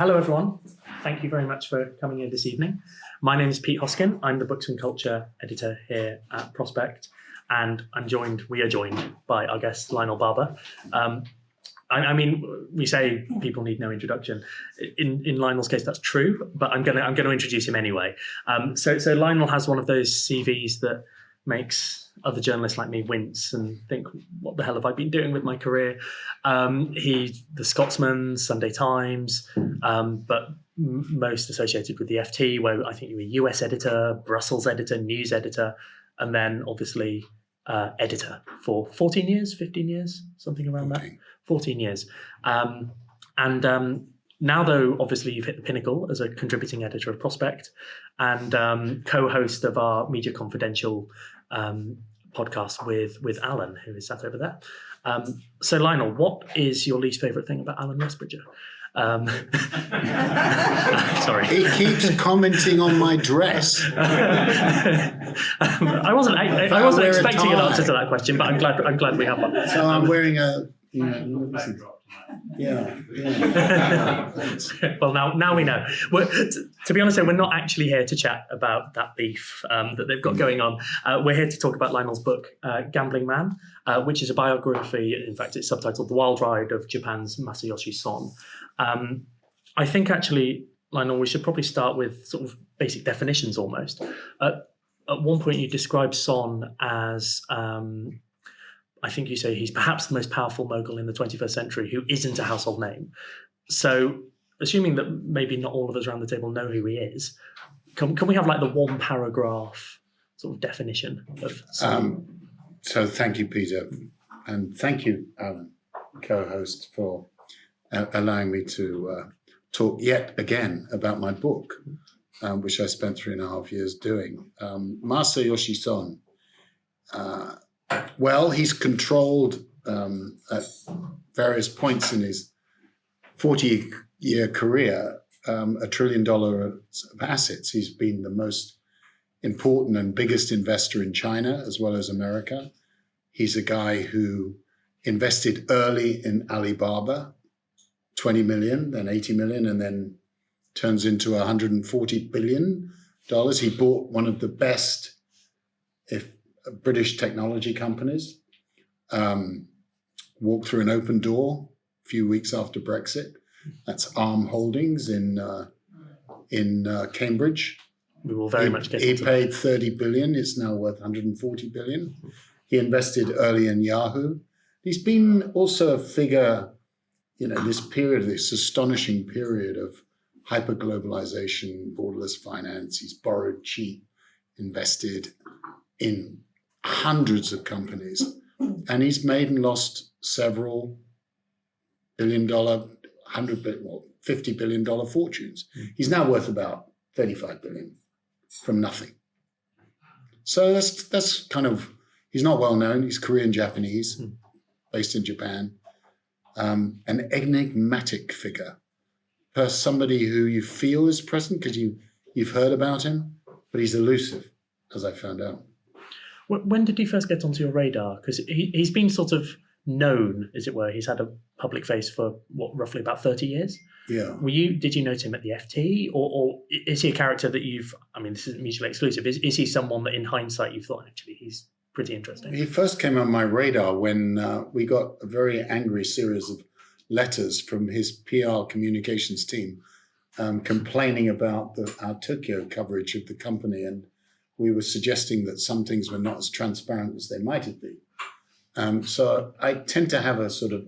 Hello, everyone. Thank you very much for coming here this evening. My name is Pete Hoskin. I'm the Books and Culture editor here at Prospect, and we are joined by our guest, Lionel Barber. I mean, we say people need no introduction. In Lionel's case, that's true, but I'm going to introduce him anyway. So Lionel has one of those CVs that makes other journalists like me wince and think, what the hell have I been doing with my career? He's the Scotsman, Sunday Times, but most associated with the FT, where I think you were US editor, Brussels editor, news editor, and then obviously editor for 14 years, 15 years, something around 14. That. 14 years. Now, though, obviously you've hit the pinnacle as a contributing editor of Prospect and co-host of our Media Confidential podcast with Alan, who is sat over there. So, Lionel, what is your least favourite thing about Alan Westbridger? Sorry. He keeps commenting on my dress. I wasn't expecting an answer to that question, but I'm glad we have one. So I'm wearing a. Yeah. Well, now we know. To be honest, we're not actually here to chat about that beef that they've got going on. We're here to talk about Lionel's book, Gambling Man, which is a biography. In fact, it's subtitled The Wild Ride of Japan's Masayoshi Son. I think, actually, Lionel, we should probably start with sort of basic definitions almost. At one point, you described Son as... I think you say he's perhaps the most powerful mogul in the 21st century who isn't a household name. So, assuming that maybe not all of us around the table know who he is, can we have like the one paragraph sort of definition of Son? So thank you, Peter. And thank you, Alan, co-host, for allowing me to talk yet again about my book, which I spent 3.5 years doing. Masayoshi Son. Well, he's controlled at various points in his 40-year career $1 trillion of assets. He's been the most important and biggest investor in China as well as America. He's a guy who invested early in Alibaba, 20 million, then 80 million, and then turns into $140 billion. He bought one of the best, British technology companies, walked through an open door a few weeks after Brexit. That's Arm Holdings in Cambridge. We will very much get He into paid 30 billion. It's now worth 140 billion. He invested early in Yahoo. He's been also a figure, this astonishing period of hyperglobalization, borderless finance. He's borrowed cheap, invested in hundreds of companies, and he's made and lost several $1 billion, $50 billion fortunes. He's now worth about 35 billion from nothing. So that's kind of, he's not well known. He's Korean Japanese, based in Japan, an enigmatic figure, somebody who you feel is present because you've heard about him, but he's elusive, as I found out. When did he first get onto your radar? Because he's been sort of known, as it were. He's had a public face for, roughly about 30 years? Yeah. Did you note him at the FT? Or is he a character that this isn't mutually exclusive. Is he someone that in hindsight you thought, actually, he's pretty interesting? He first came on my radar when we got a very angry series of letters from his PR communications team complaining about our Tokyo coverage of the company, and we were suggesting that some things were not as transparent as they might have been. So I tend to have a sort of,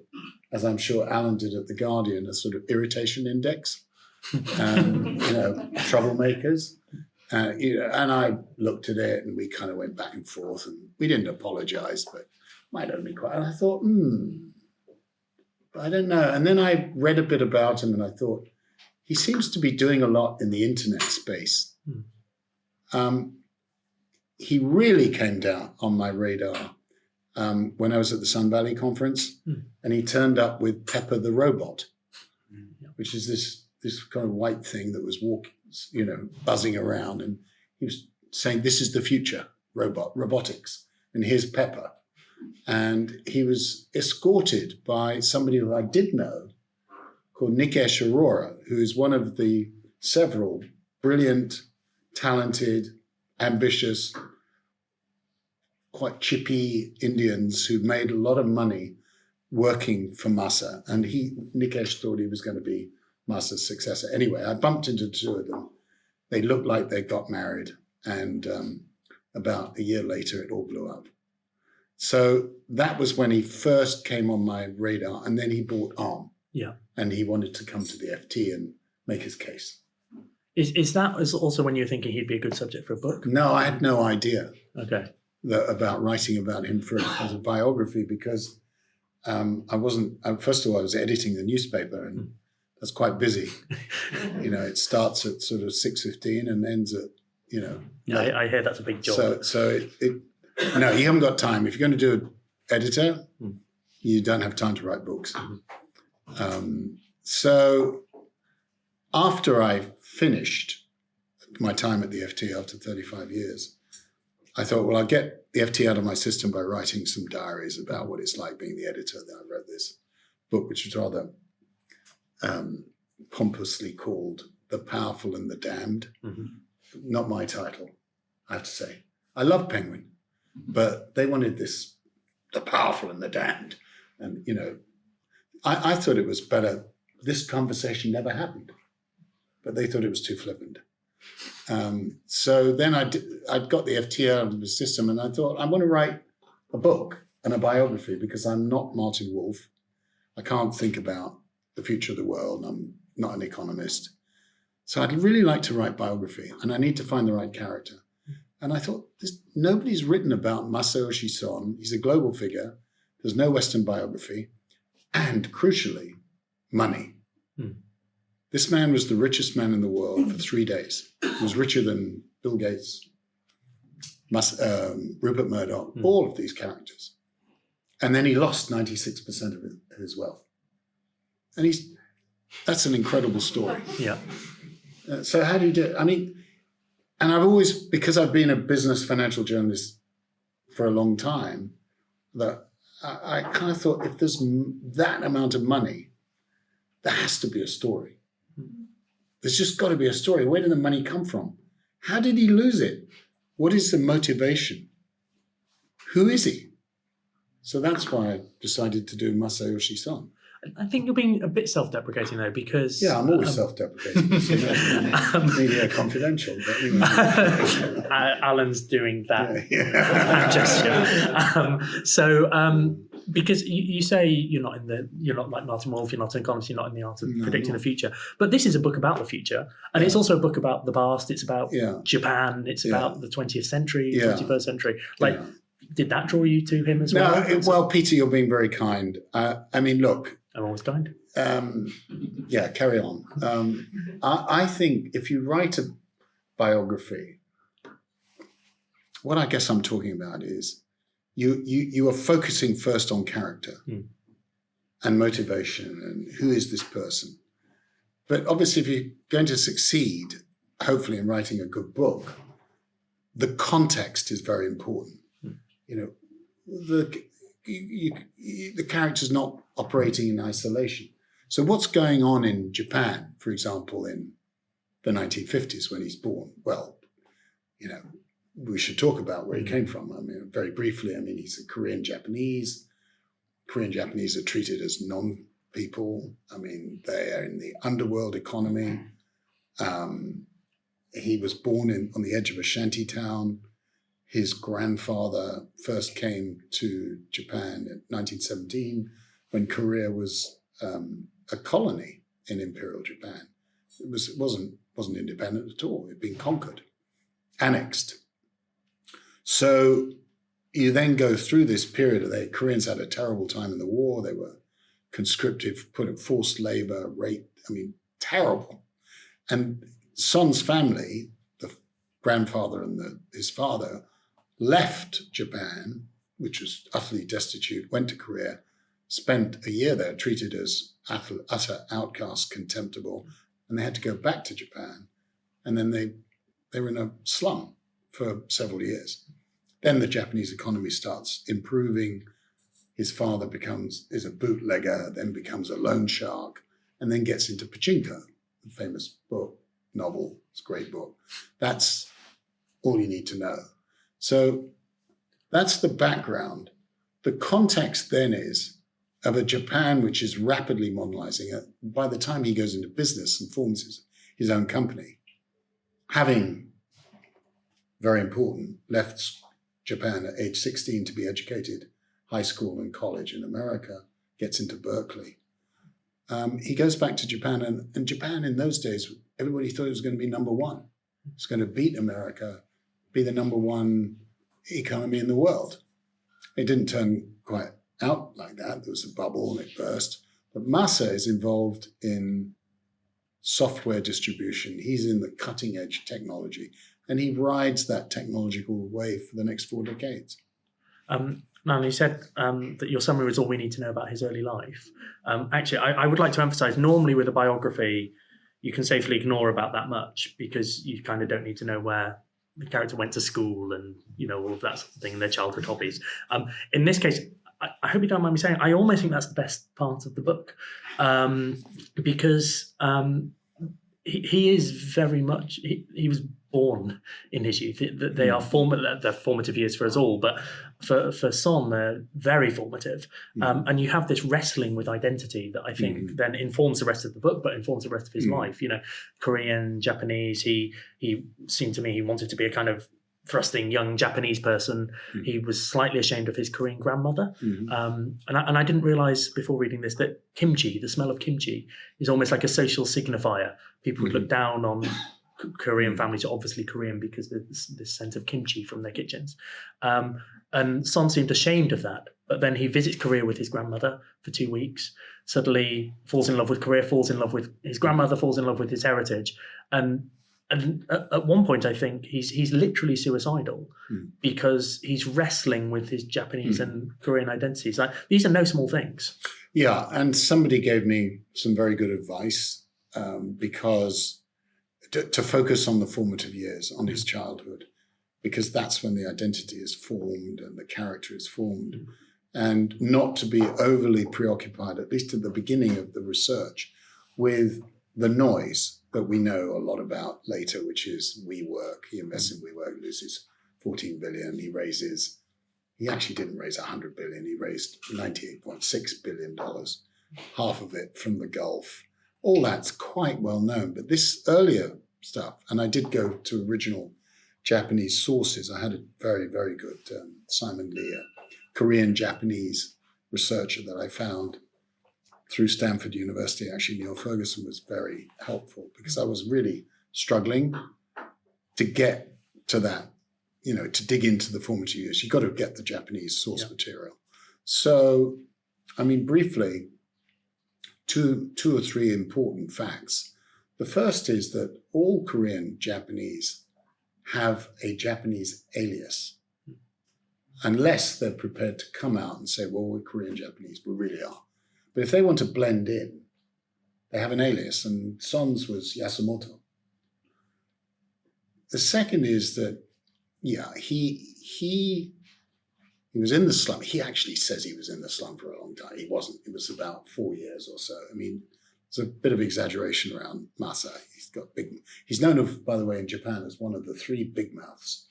as I'm sure Alan did at The Guardian, a sort of irritation index, troublemakers. And I looked at it and we kind of went back and forth and we didn't apologize, but might only quite. And I thought, I don't know. And then I read a bit about him and I thought, he seems to be doing a lot in the internet space. He really came down on my radar when I was at the Sun Valley conference, and he turned up with Pepper the robot, which is this kind of white thing that was buzzing around, and he was saying, "This is the future, robotics, and here's Pepper." And he was escorted by somebody who I did know, called Nikesh Arora, who is one of the several brilliant, talented, ambitious, quite chippy Indians who made a lot of money working for Masa. And Nikesh thought he was going to be Masa's successor. Anyway, I bumped into two of them. They looked like they got married. And about a year later, it all blew up. So that was when he first came on my radar. And then he bought Arm. Yeah. And he wanted to come to the FT and make his case. Is that also when you were thinking he'd be a good subject for a book? No, I had no idea. Okay. About writing about him as a biography, because I wasn't. First of all, I was editing the newspaper, and that's quite busy. It starts at sort of 6:15 and ends at Yeah, I hear that's a big job. So no, you haven't got time. If you're going to do an editor, you don't have time to write books. So after I finished my time at the FT after 35 years, I thought, well, I'll get the FT out of my system by writing some diaries about what it's like being the editor. Then I wrote this book, which was rather pompously called The Powerful and the Damned. Not my title, I have to say. I love Penguin, but they wanted this, The Powerful and the Damned. And, I thought it was better. This conversation never happened, but they thought it was too flippant. So then I got the FT out of the system, and I thought, I want to write a book and a biography, because I'm not Martin Wolf. I can't think about the future of the world. I'm not an economist. So I'd really like to write biography, and I need to find the right character. And I thought, nobody's written about Masayoshi Son. He's a global figure. There's no Western biography. And crucially, money. This man was the richest man in the world for 3 days. He was richer than Bill Gates, Rupert Murdoch, all of these characters. And then he lost 96% of his wealth. And that's an incredible story. Yeah. So how do you do it? I mean, and I've always, because I've been a business financial journalist for a long time, that I kind of thought, if there's that amount of money, there has to be a story. There's just got to be a story. Where did the money come from? How did he lose it? What is the motivation? Who is he? So that's why I decided to do Masayoshi Son. I think you're being a bit self-deprecating though, because yeah, I'm always self-deprecating. Media confidential. But anyway. Alan's doing that Yeah. gesture. Because you say you're not like Martin Wolf, you're not an economist, you're not in the art of predicting the future. But this is a book about the future, and it's also a book about the past. It's about Japan. It's about the 20th century, 21st century. Did that draw you to him as well? No, well, Peter, you're being very kind. I mean, look. I'm always kind. Carry on. I think if you write a biography, what I guess I'm talking about is you are focusing first on character and motivation and who is this person. But obviously, if you're going to succeed, hopefully in writing a good book, the context is very important. The character's not operating in isolation. So what's going on in Japan, for example, in the 1950s when he's born? Well, we should talk about where he came from. I mean, very briefly, he's a Korean Japanese. Korean Japanese are treated as non-people. I mean, they are in the underworld economy. He was born on the edge of a shanty town. His grandfather first came to Japan in 1917 when Korea was a colony in Imperial Japan. It wasn't independent at all. It had been conquered, annexed. So you then go through this period. The Koreans had a terrible time in the war. They were conscriptive, put in forced labor, rape. Terrible. And Son's family, the grandfather and his father, left Japan, which was utterly destitute, went to Korea, spent a year there, treated as utter outcast, contemptible, and they had to go back to Japan. And then they were in a slum for several years. Then the Japanese economy starts improving. His father is a bootlegger, then becomes a loan shark. and then gets into pachinko, the famous book, novel. It's a great book. That's all you need to know. So that's the background. The context then is of a Japan which is rapidly modernizing. By the time he goes into business and forms his own company, having, very important, left Japan at age 16 to be educated, high school and college in America, gets into Berkeley. He goes back to Japan, and Japan in those days, everybody thought it was going to be number one. It was going to beat America, be the number one economy in the world. It didn't turn quite out like that. There was a bubble and it burst. But Masa is involved in software distribution. He's in the cutting edge technology, and he rides that technological wave for the next 4 decades. Now, you said that your summary was all we need to know about his early life. Actually, I would like to emphasize, normally with a biography, you can safely ignore about that much because you kind of don't need to know where the character went to school and, all of that sort of thing, and their childhood hobbies. In this case, I hope you don't mind me saying, I almost think that's the best part of the book, because he is very much, he was born in his youth. They are they're formative years for us all, but for Son, they're very formative. And you have this wrestling with identity that I think then informs the rest of the book, but informs the rest of his life. Korean, Japanese, he seemed to me he wanted to be a kind of thrusting young Japanese person. He was slightly ashamed of his Korean grandmother. And I didn't realize before reading this that kimchi, the smell of kimchi, is almost like a social signifier. People would look down on Korean families, are obviously Korean because there's this scent of kimchi from their kitchens. And Son seemed ashamed of that. But then he visits Korea with his grandmother for 2 weeks, suddenly falls in love with Korea, falls in love with his grandmother, falls in love with his heritage. And at one point, I think he's literally suicidal because he's wrestling with his Japanese and Korean identities. These are no small things. Yeah, and somebody gave me some very good advice because to focus on the formative years, on his childhood, because that's when the identity is formed and the character is formed, and not to be overly preoccupied, at least at the beginning of the research, with the noise that we know a lot about later, which is WeWork. He invests in WeWork, loses 14 billion. He actually didn't raise 100 billion. He raised $98.6 billion, half of it from the Gulf. All that's quite well known. But this earlier stuff, and I did go to original Japanese sources. I had a very, very good Simon Lee, a Korean Japanese researcher that I found through Stanford University. Actually, Neil Ferguson was very helpful because I was really struggling to get to that, to dig into the formative years. You've got to get the Japanese source material. So, briefly, two or three important facts. The first is that all Korean Japanese have a Japanese alias, unless they're prepared to come out and say, well, we're Korean Japanese, we really are. But if they want to blend in, they have an alias, and Son's was Yasumoto. The second is that, he was in the slum. He actually says he was in the slum for a long time. He wasn't. It was about 4 years or so. There's a bit of exaggeration around Masa. He's known, by the way, in Japan as one of the 3 big mouths.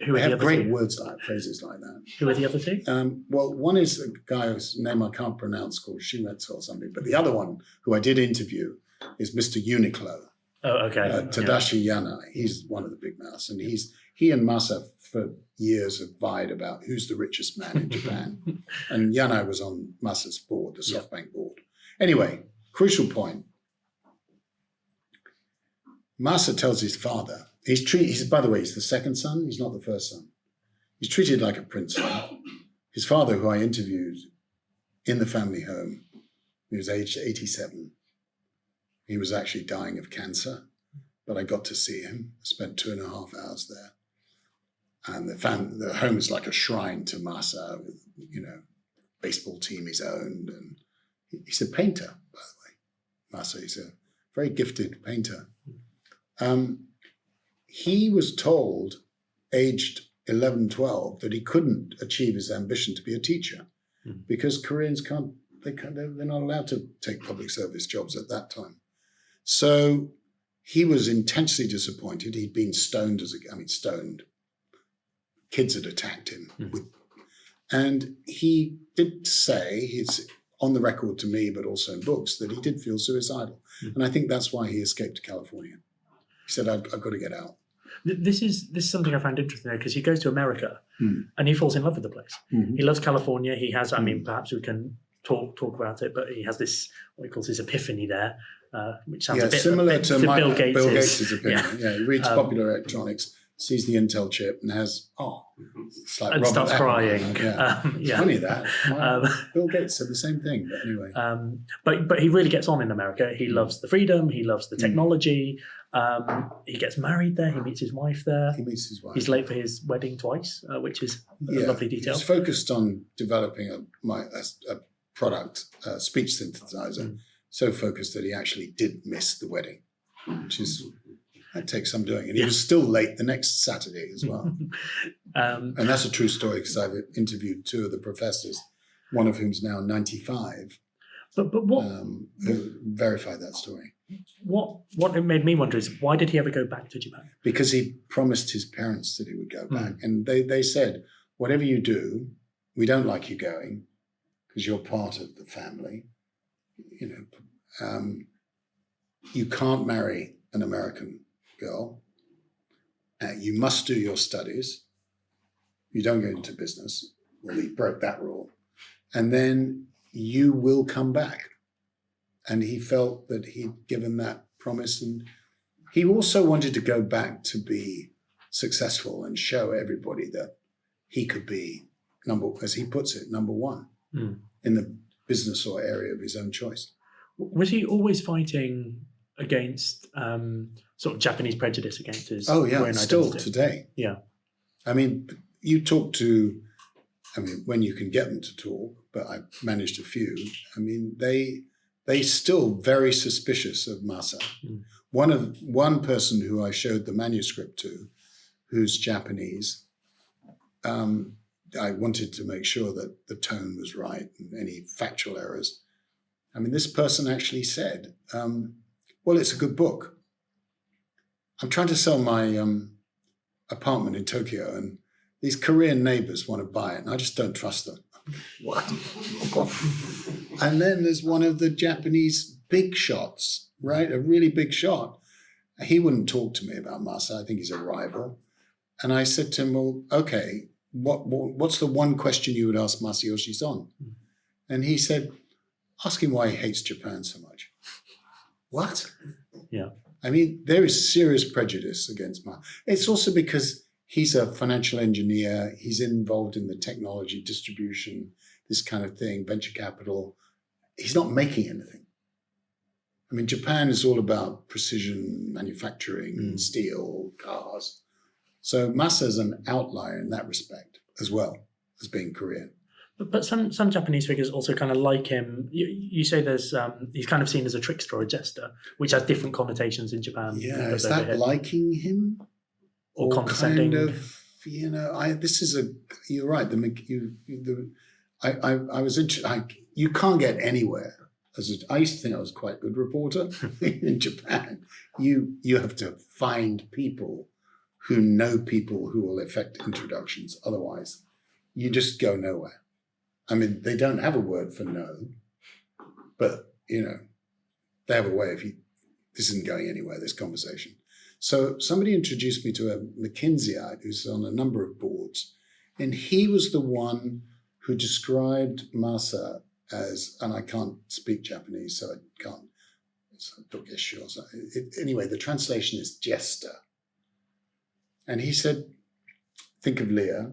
They have great phrases like that. Who are the other 2? Well, one is a guy whose name I can't pronounce called Shimetsu or something, but the other one, who I did interview, is Mr. Uniqlo. Oh, okay. Tadashi Yanai. He's one of the big mouths, and he and Masa for years have vied about who's the richest man in Japan. And Yanai was on Masa's board, the SoftBank board. Anyway, crucial point. Masa tells his father, by the way, he's the second son, he's not the first son. He's treated like a prince. His father, who I interviewed in the family home, he was aged 87. He was actually dying of cancer, but I got to see him. I spent 2.5 hours there. And the home is like a shrine to Masa, with, baseball team he's owned. And he's a painter, by the way. Masa, he's a very gifted painter. He was told, aged 11, 12, that he couldn't achieve his ambition to be a teacher because Koreans can't they're not allowed to take public service jobs at that time. So he was intensely disappointed. He'd been stoned stoned. Kids had attacked him. And he did say, he's on the record to me, but also in books, that he did feel suicidal. And I think that's why he escaped to California. He said, I've got to get out. This is something I found interesting though, because he goes to America and he falls in love with the place. He loves California. He has, perhaps we can talk about it, but he has this, what he calls his epiphany there, which sounds a bit similar to Bill Gates'. Bill Gates' opinion. Yeah, he reads Popular Electronics, sees the Intel chip, and has it's like and Robert starts Apple. crying. It's funny that Bill Gates said the same thing, but anyway. But he really gets on in America. He loves the freedom. He loves the technology. He gets married there. He meets his wife there. He meets his wife. He's late for his wedding twice, which is a lovely detail. He's focused on developing a product, a speech synthesizer, so focused that he actually did miss the wedding, which is, that takes some doing. And he was still late the next Saturday as well. And that's a true story because I've interviewed two of the professors, one of whom's now 95, but what who verified that story. What it made me wonder is, why did he ever go back to Japan? Because he promised his parents that he would go back. And they said, whatever you do, we don't like you going because you're part of the family. You can't marry an American girl. You must do your studies. You don't go into business. Well, he broke that rule. And then you will come back. And he felt that he'd given that promise. And he also wanted to go back to be successful and show everybody that he could be as he puts it, number one in the business or area of his own choice. Was he always fighting against sort of Japanese prejudice against his still today. Yeah. I mean, you talk to, when you can get them to talk, but I've managed a few. They still very suspicious of Masa. One person who I showed the manuscript to, who's Japanese, I wanted to make sure that the tone was right and any factual errors. This person actually said, well, it's a good book. I'm trying to sell my apartment in Tokyo, and these Korean neighbors want to buy it, and I just don't trust them. What? And then there's one of the Japanese big shots, right? A really big shot. He wouldn't talk to me about Masa. I think he's a rival. And I said to him, well, okay, what's the one question you would ask Masayoshi Son? And he said, ask him why he hates Japan so much. What? Yeah. There is serious prejudice against Masa. It's also because he's a financial engineer. He's involved in the technology distribution, this kind of thing, venture capital. He's not making anything. Japan is all about precision manufacturing, steel, cars. So Masa is an outlier in that respect as well as being Korean. But some Japanese figures also kind of like him. You say there's he's kind of seen as a trickster or a jester, which has different connotations in Japan. Yeah, is that liking him or condescending? Kind of, you're right. I was interested. You can't get anywhere. I used to think I was quite a good reporter in Japan. You have to find people who know people who will effect introductions. Otherwise, you just go nowhere. They don't have a word for no, but, they have a way of, this isn't going anywhere, this conversation. So somebody introduced me to a McKinseyite who's on a number of boards, and he was the one who described Masa as, and I can't speak Japanese, so I can't, it's Dokeshu or something. Anyway, the translation is Jester. And he said, think of Leah.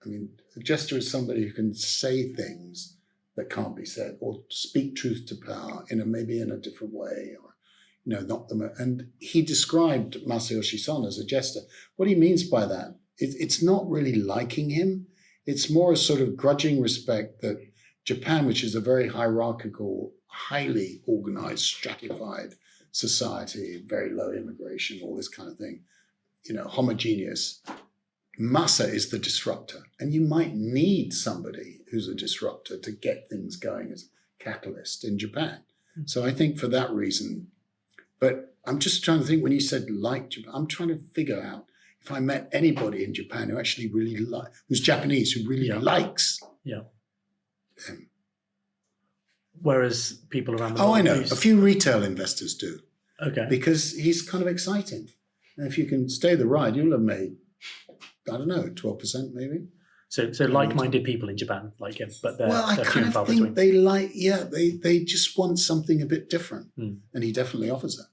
A jester is somebody who can say things that can't be said, or speak truth to power maybe in a different way, or not the. And he described Masayoshi Son as a jester. What he means by that, it's not really liking him. It's more a sort of grudging respect that Japan, which is a very hierarchical, highly organized, stratified society, very low immigration, all this kind of thing, homogeneous. Masa is the disruptor, and you might need somebody who's a disruptor to get things going as a catalyst in Japan. So I think for that reason, but I'm just trying to think when you said like Japan, I'm trying to figure out if I met anybody in Japan who actually really who's Japanese, who really likes him. Whereas people around the Oh, world. I know. A few retail investors do. Okay. Because he's kind of exciting. And if you can stay the ride, you'll have made, I don't know, 12% maybe. So like-minded people in Japan like him, but they're I few kind and far of think between. they just want something a bit different. And he definitely offers that.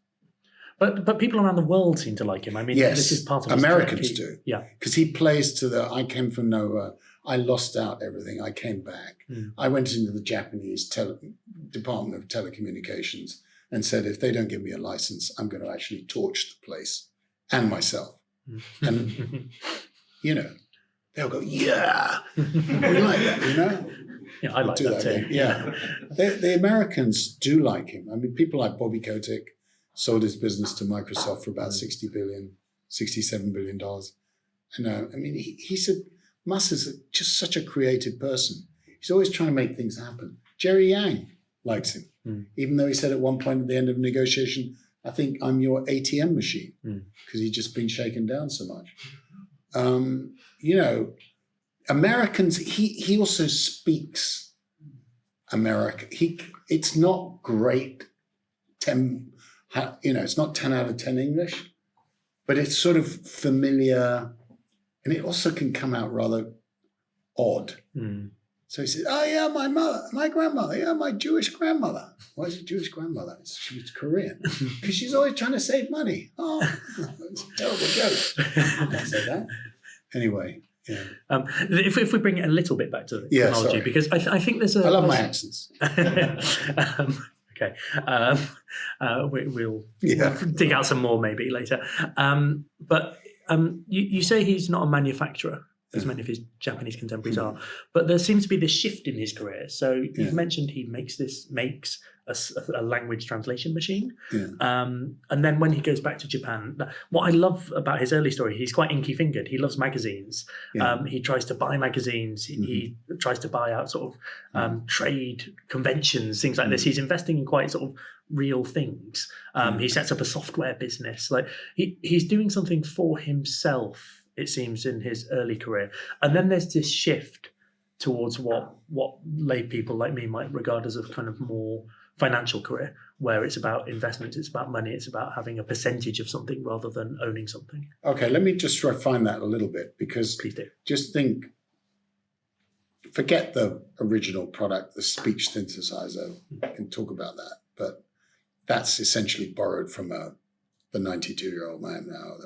But people around the world seem to like him. I mean, this is part of his Americans trick. do. Yeah. Because he plays to the, I came from nowhere, I lost out everything, I came back. I went into the Japanese Department of Telecommunications and said, if they don't give me a license, I'm going to actually torch the place and myself. And, they'll go, yeah, we like that, Yeah, I like that too. Yeah. The Americans do like him. I mean, people like Bobby Kotick sold his business to Microsoft for about $67 billion. And I mean, he said, Musk is just such a creative person. He's always trying to make things happen. Jerry Yang likes him, even though he said at one point at the end of a negotiation, I think I'm your ATM machine, because he'd just been shaken down so much. Americans, he also speaks America. It's not great, it's not 10 out of 10 English, but it's sort of familiar, and it also can come out rather odd. So he said, oh yeah, my grandmother, yeah, my Jewish grandmother. Why is it Jewish grandmother? She was Korean. Because she's always trying to save money. Oh, it's a terrible joke. I say that. Anyway, yeah. If we bring it a little bit back to the chronology, because I think there's a... I love my accents. Okay. We'll dig out some more maybe later. But you say he's not a manufacturer, as many of his Japanese contemporaries are, but there seems to be this shift in his career. So you've mentioned he makes a language translation machine. And then when he goes back to Japan, what I love about his early story, he's quite inky fingered. He loves magazines. He tries to buy magazines. He tries to buy out sort of trade conventions, things like this. He's investing in quite sort of real things. He sets up a software business. Like he's doing something for himself, it seems, in his early career. And then there's this shift towards what lay people like me might regard as a kind of more financial career, where it's about investments, it's about money, it's about having a percentage of something rather than owning something. Okay, let me just refine that a little bit, because Please do. Just think, forget the original product, the speech synthesizer, and talk about that. But that's essentially borrowed from the 92-year-old man now,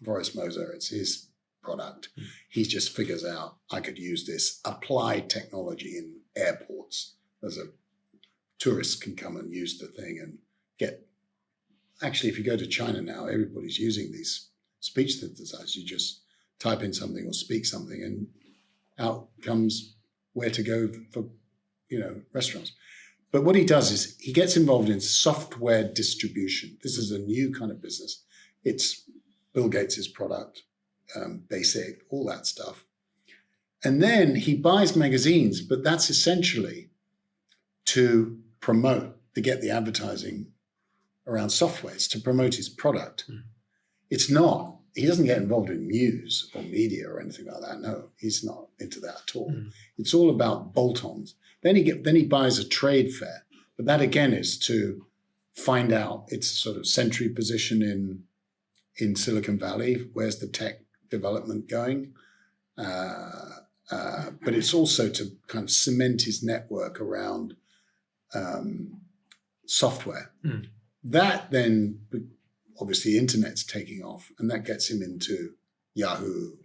Boris Moser. It's his product. He just figures out, I could use this applied technology in airports. As a tourist can come and use the thing and get, actually, if you go to China now, everybody's using these speech synthesizers. You just type in something or speak something and out comes where to go for, restaurants. But what he does is he gets involved in software distribution. This is a new kind of business. It's Bill Gates's product, Basic, all that stuff. And then he buys magazines, but that's essentially to get the advertising around software. It's to promote his product. It's not, he doesn't get involved in news or media or anything like that. No, he's not into that at all. It's all about bolt-ons. Then he buys a trade fair, but that again is to find out, it's a sort of sentry position in Silicon Valley. Where's the tech development going? But it's also to kind of cement his network around software. That then, obviously, internet's taking off, and that gets him into Yahoo,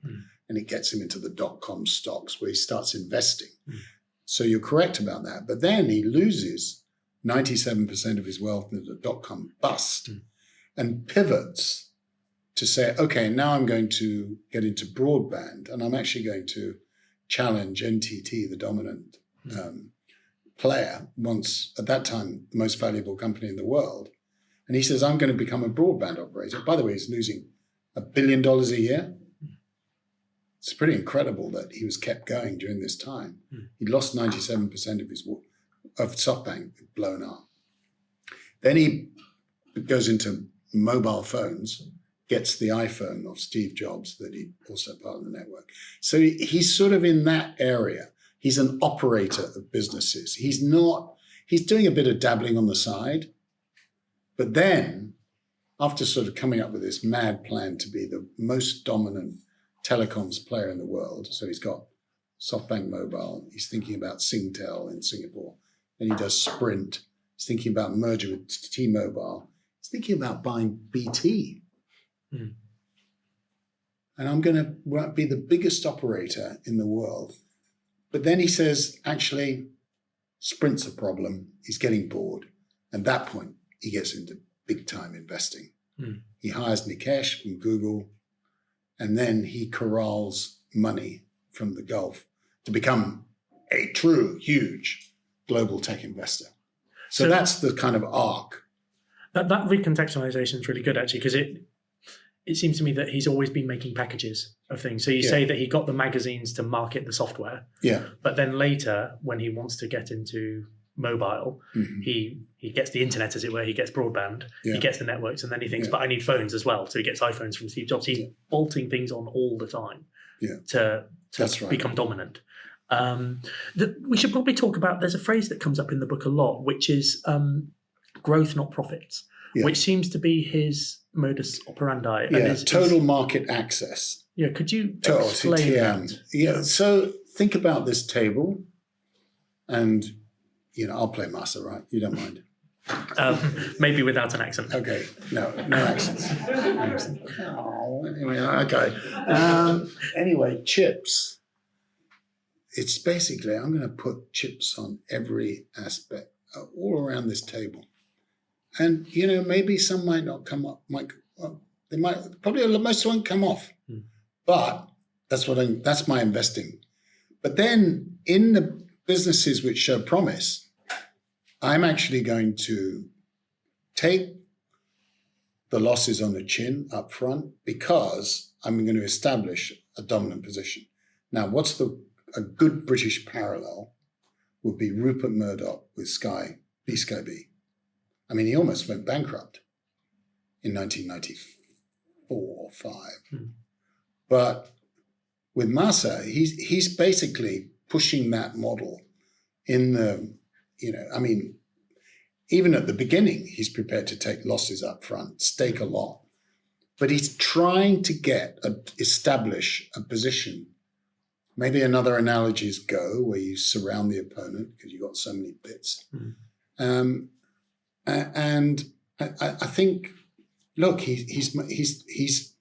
and it gets him into the dot-com stocks where he starts investing. So you're correct about that. But then he loses 97% of his wealth in the dot-com bust and pivots to say, okay, now I'm going to get into broadband, and I'm actually going to challenge NTT, the dominant player, once at that time the most valuable company in the world. And he says, I'm going to become a broadband operator. By the way, he's losing $1 billion a year. It's pretty incredible that he was kept going during this time. He lost 97% of his of SoftBank blown up. Then he goes into mobile phones, gets the iPhone off Steve Jobs that he also part of the network. So he's sort of in that area. He's an operator of businesses. He's doing a bit of dabbling on the side. But then, after sort of coming up with this mad plan to be the most dominant telecoms player in the world, so he's got SoftBank Mobile, he's thinking about Singtel in Singapore, then he does Sprint, he's thinking about merger with T-Mobile, he's thinking about buying BT. And I'm going to be the biggest operator in the world. But then he says, actually, Sprint's a problem. He's getting bored. And at that point, he gets into big time investing. He hires Nikesh from Google, and then he corrals money from the Gulf to become a true, huge global tech investor. So that's the kind of arc. That recontextualization is really good, actually, because it seems to me that he's always been making packages of things. So you say that he got the magazines to market the software. Yeah. But then later, when he wants to get into mobile, he gets the internet, as it were, he gets broadband, he gets the networks, and then he thinks, but I need phones as well. So he gets iPhones from Steve Jobs. He's bolting things on all the time to become dominant. We should probably talk about, there's a phrase that comes up in the book a lot, which is growth, not profits. Which seems to be his modus operandi. And total market access. Yeah, could you explain that? Yeah, so think about this table, and I'll play Masa, right? You don't mind? Maybe without an accent. Okay, no accents. Oh, anyway, okay. Anyway, chips. It's basically, I'm going to put chips on every aspect, all around this table. And, maybe some might not come up. They might, probably most won't come off. But that's my investing. But then in the businesses which show promise, I'm actually going to take the losses on the chin up front because I'm going to establish a dominant position. Now, what's a good British parallel would be Rupert Murdoch with Sky B. I mean, he almost went bankrupt in 1994 or 5. But with Masa, he's basically pushing that model in the, even at the beginning, he's prepared to take losses up front, stake a lot. But he's trying to establish a position. Maybe another analogy is Go, where you surround the opponent because you've got so many bits. And I think, look, he's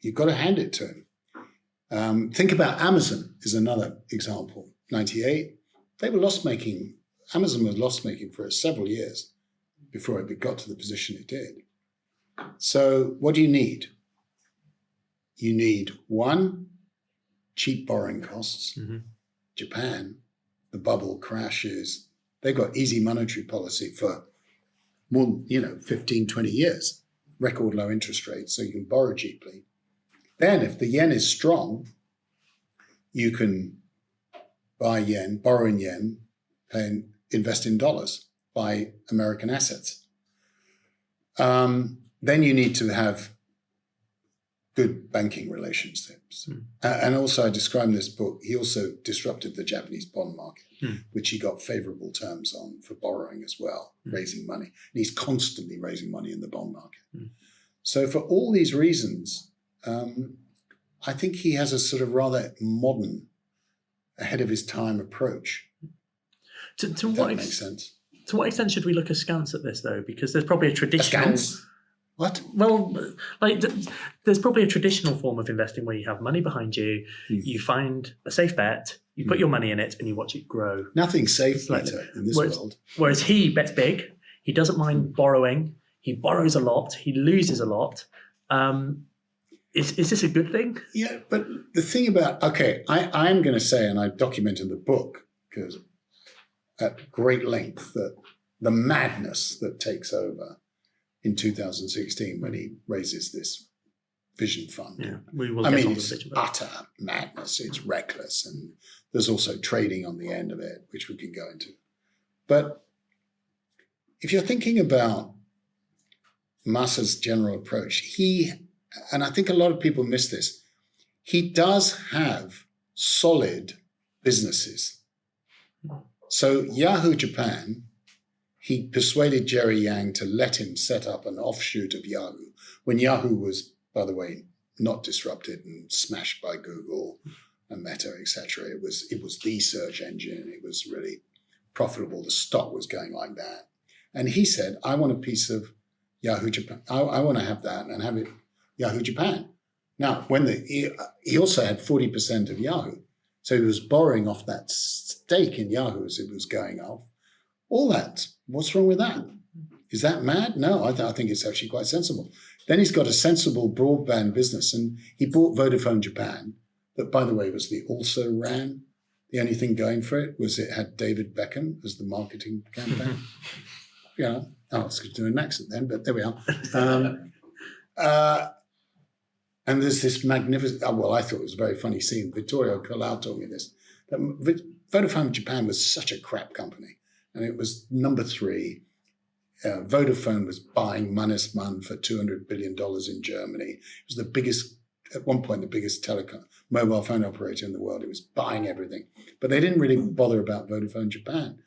you've got to hand it to him. Think about Amazon is another example. 98, they were loss-making. Amazon was loss-making for several years before it got to the position it did. So what do you need? You need, one, cheap borrowing costs. Japan, the bubble crashes. They've got easy monetary policy for more, 15, 20 years, record low interest rates, so you can borrow cheaply. Then if the yen is strong, you can buy yen, borrow in yen, invest in dollars, buy American assets. Then you need to have good banking relationships. And also I describe in this book, he also disrupted the Japanese bond market, which he got favorable terms on for borrowing as well, raising money. And he's constantly raising money in the bond market. So for all these reasons, I think he has a sort of rather modern, ahead of his time approach. To what makes sense. To what extent should we look askance at this, though? Because there's probably a traditional... Askance? What? Well, there's probably a traditional form of investing where you have money behind you, you find a safe bet, you put your money in it, and you watch it grow. Nothing's safe, Peter, in this world. Whereas he bets big, he doesn't mind borrowing, he borrows a lot, he loses a lot. Is this a good thing? Yeah, but the thing about, I'm going to say, and I document in the book, because at great length, that the madness that takes over in 2016 when he raises this vision fund. Yeah, we will. It's utter madness. It's reckless, and there's also trading on the end of it, which we can go into. But if you're thinking about Masa's general approach, and I think a lot of people miss this, he does have solid businesses. So Yahoo Japan, he persuaded Jerry Yang to let him set up an offshoot of Yahoo, when Yahoo was, by the way, not disrupted and smashed by Google and Meta, etc. It was the search engine. It was really profitable. The stock was going like that. And he said, I want a piece of Yahoo Japan. I want to have that and have it Yahoo Japan. Now, he also had 40% of Yahoo. So he was borrowing off that stake in Yahoo as it was going off. All that, what's wrong with that? Is that mad? No, I think it's actually quite sensible. Then he's got a sensible broadband business, and he bought Vodafone Japan, that, by the way, was the also ran. The only thing going for it was it had David Beckham as the marketing campaign. I was going to do an accent then, but there we are. And there's this magnificent, I thought it was a very funny scene. Vittorio Colau told me this, that Vodafone Japan was such a crap company. And it was number 3. Vodafone was buying Mannesmann for $200 billion in Germany. It was the biggest, at one point, the biggest telecom mobile phone operator in the world. It was buying everything. But they didn't really bother about Vodafone Japan.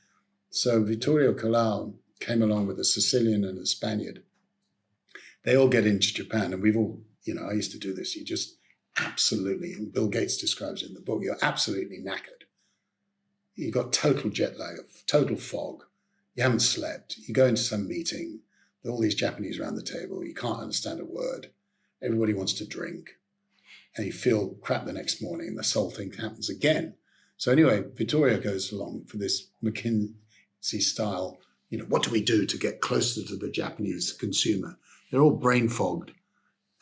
So Vittorio Colau came along with a Sicilian and a Spaniard. They all get into Japan, and we've all, I used to do this. You just absolutely, and Bill Gates describes it in the book, you're absolutely knackered. You've got total jet lag, total fog. You haven't slept. You go into some meeting, there are all these Japanese around the table. You can't understand a word. Everybody wants to drink. And you feel crap the next morning, and this whole thing happens again. So anyway, Vittorio goes along for this McKinsey style, what do we do to get closer to the Japanese consumer? They're all brain fogged.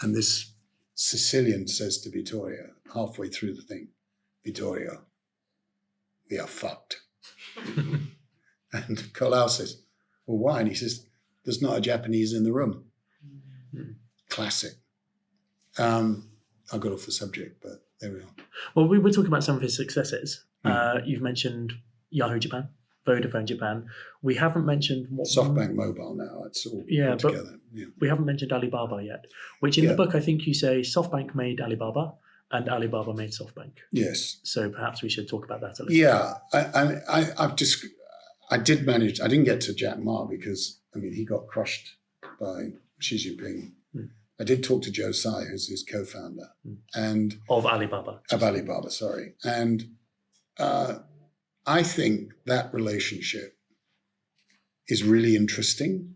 And this Sicilian says to Vittorio, halfway through the thing, Vittorio, we are fucked. And Colau says, well, why? And he says, there's not a Japanese in the room. Classic. I got off the subject, but there we are. Well, we were talking about some of his successes. You've mentioned Yahoo Japan, Vodafone Japan. We haven't mentioned what SoftBank Mobile now. It's all put together. Yeah. We haven't mentioned Alibaba yet, which in the book I think you say SoftBank made Alibaba and Alibaba made SoftBank. Yes. So perhaps we should talk about that a little. Yeah, I did manage. I didn't get to Jack Ma because he got crushed by Xi Jinping. I did talk to Joe Tsai, who's his co-founder, and of Alibaba. Of Alibaba, sorry. And I think that relationship is really interesting.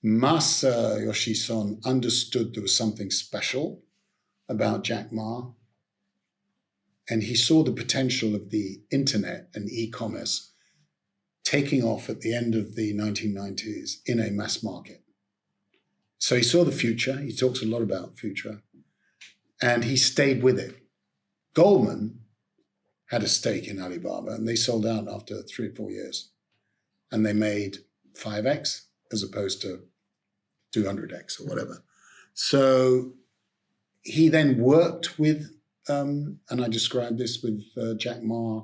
Masayoshi Son understood there was something special about Jack Ma, and he saw the potential of the internet and e-commerce taking off at the end of the 1990s in a mass market. So he saw the future. He talks a lot about future, and he stayed with it. Goldman had a stake in Alibaba, and they sold out after 3 or 4 years, and they made 5x as opposed to 200x or whatever. So he then worked with, and I described this with Jack Ma,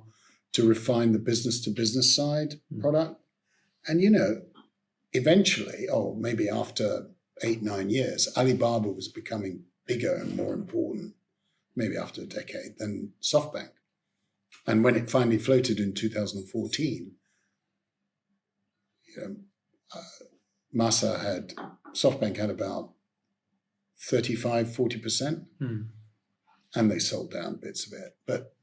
to refine the business-to-business side product. And, eventually, maybe after 8-9 years, Alibaba was becoming bigger and more important, maybe after a decade, than SoftBank. And when it finally floated in 2014, SoftBank had about 35-40%, and they sold down bits of it. But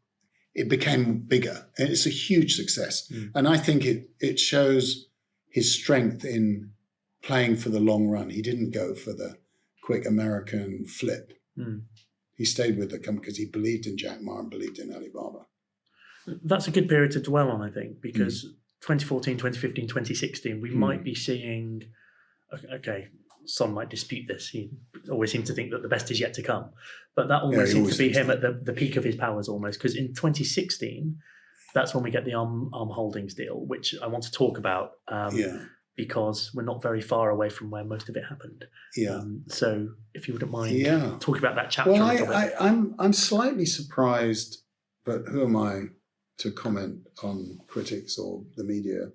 it became bigger, and it's a huge success. And I think it shows his strength in playing for the long run. He didn't go for the quick American flip. He stayed with the company because he believed in Jack Ma and believed in Alibaba. That's a good period to dwell on, I think, because 2014, 2015, 2016, we might be seeing, okay, some might dispute this. He always seems to think that the best is yet to come. But that almost seems to be him at the peak of his powers almost, because in 2016, that's when we get the Arm Holdings deal, which I want to talk about because we're not very far away from where most of it happened. So if you wouldn't mind talking about that chapter a little bit. I'm slightly surprised, but who am I to comment on critics or the media